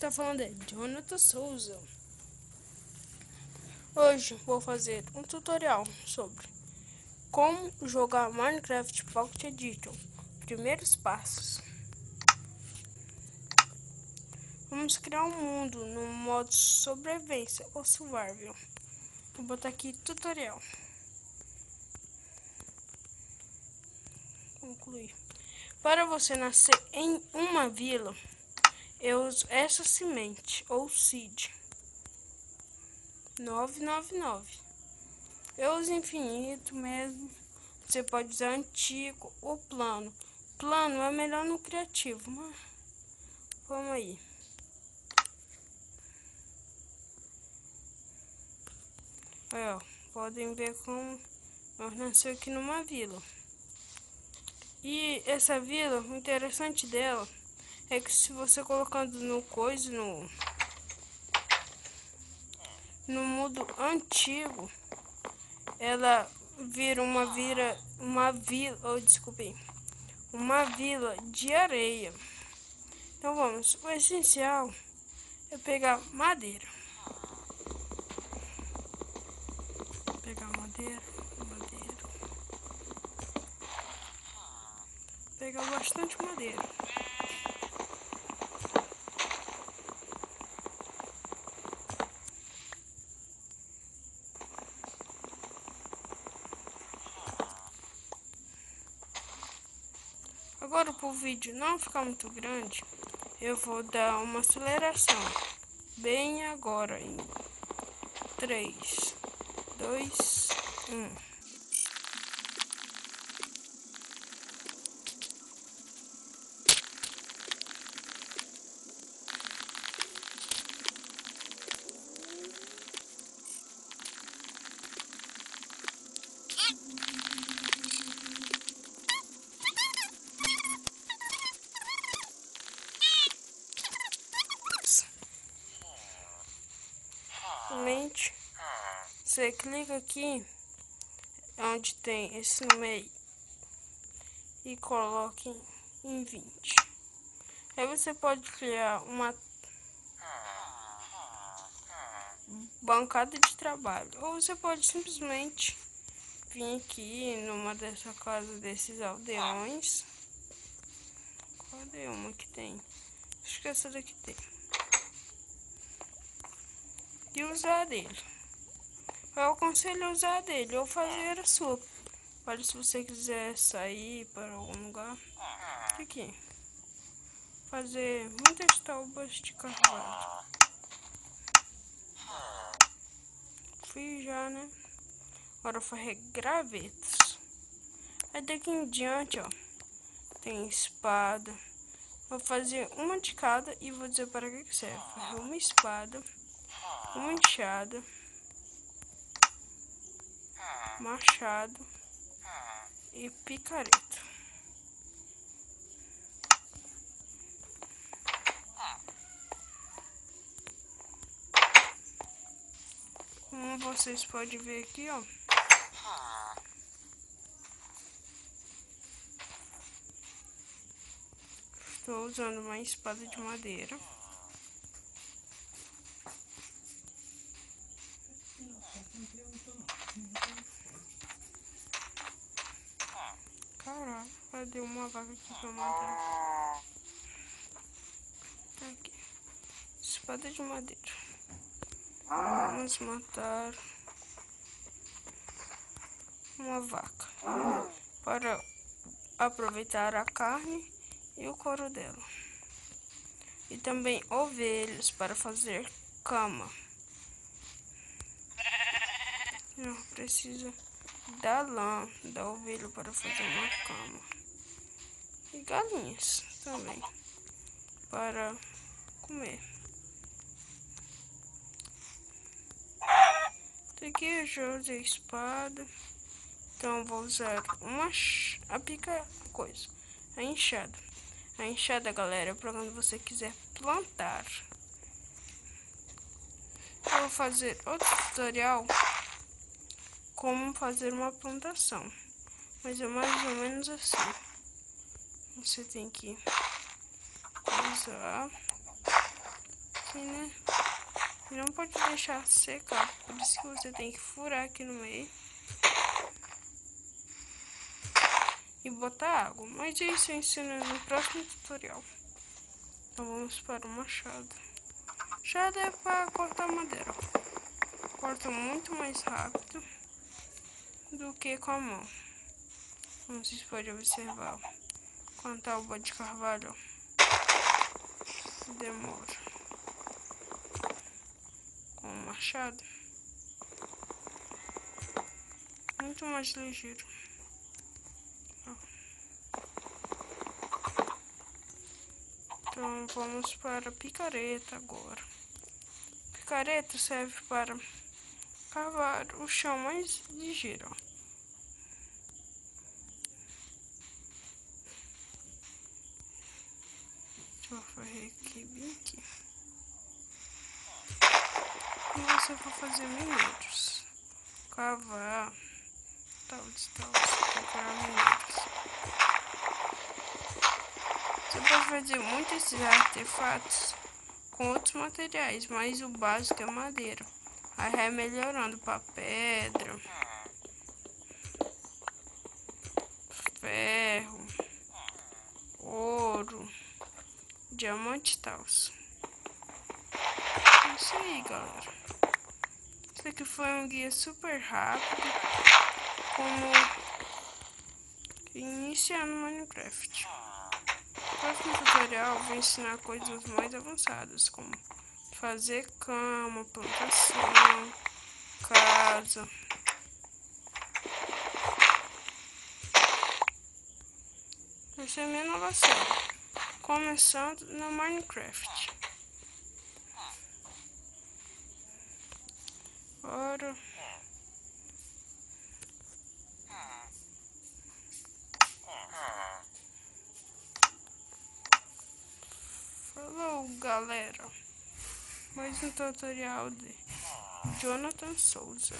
está falando é Jonathan Souza. Hoje vou fazer um tutorial sobre como jogar Minecraft Pocket Edition. Primeiros passos. Vamos criar um mundo no modo sobrevivência ou survival. Vou botar aqui tutorial. Concluir. Para você nascer em uma vila, eu uso essa semente ou seed 999. Eu uso infinito mesmo. Você pode usar antigo ou plano. Plano é melhor no criativo, mas vamos aí. Aí, ó, podem ver como nós nascemos aqui numa vila. E essa vila, o interessante dela é que se você colocando no mundo antigo, ela vira uma vila, uma vila de areia. Então vamos, o essencial é pegar madeira. Pegar bastante madeira. Agora, para o vídeo não ficar muito grande, eu vou dar uma aceleração. Bem agora em 3, 2, 1. Você clica aqui onde tem esse no meio e coloque em 20. Aí você pode criar uma bancada de trabalho, ou você pode simplesmente vir aqui numa dessa casa desses aldeões. Cadê uma que tem? Acho que essa daqui tem. E usar dele. Eu aconselho usar dele ou fazer a sua. Olha, se você quiser sair para algum lugar. Aqui. Fazer muitas tábuas de carvalho. Fiz já, né? Agora vou fazer gravetos. Aí daqui em diante, ó. Tem espada. Vou fazer uma de cada e vou dizer para que serve. Uma espada. Uma enxada. Machado e picareta. Como vocês podem ver aqui, ó. Estou usando uma espada de madeira. Caraca, cadê uma vaca aqui pra matar? Aqui. Espada de madeira. Vamos matar uma vaca para aproveitar a carne e o couro dela. E também ovelhas para fazer cama. Não precisa da lã da ovelha para fazer uma cama. E galinhas também para comer. Aqui eu já usei espada. Então vou usar a enxada. A enxada, galera, é para quando você quiser plantar. Eu vou fazer outro tutorial como fazer uma plantação, mas é mais ou menos assim. Você tem que usar aqui, né? E não pode deixar secar, por isso que você tem que furar aqui no meio e botar água. Mas isso eu ensino no próximo tutorial. Então vamos para o machado. Machado é para cortar madeira. Corta muito mais rápido do que com a mão. Como vocês podem observar. Com a tábua de carvalho demora. Com o machado muito mais ligeiro. Então vamos para a picareta agora. Picareta serve para cavar o chão mais ligeiro. Deixa eu fazer aqui bem aqui. E você vai fazer mineiros. Cavar. Tal, procurar mineiros. Você pode fazer muitos desses artefatos com outros materiais, mas o básico é madeira. Aí vai melhorando para pedra, ferro, ouro, diamante e tal. É isso aí, galera. Isso aqui foi um guia super rápido, como iniciar no Minecraft. No próximo tutorial eu vou ensinar coisas mais avançadas, como fazer cama, plantação, casa. Essa é a minha nova série, começando no Minecraft. Ora. Falou, galera. Mais um tutorial de Jonathan Souza.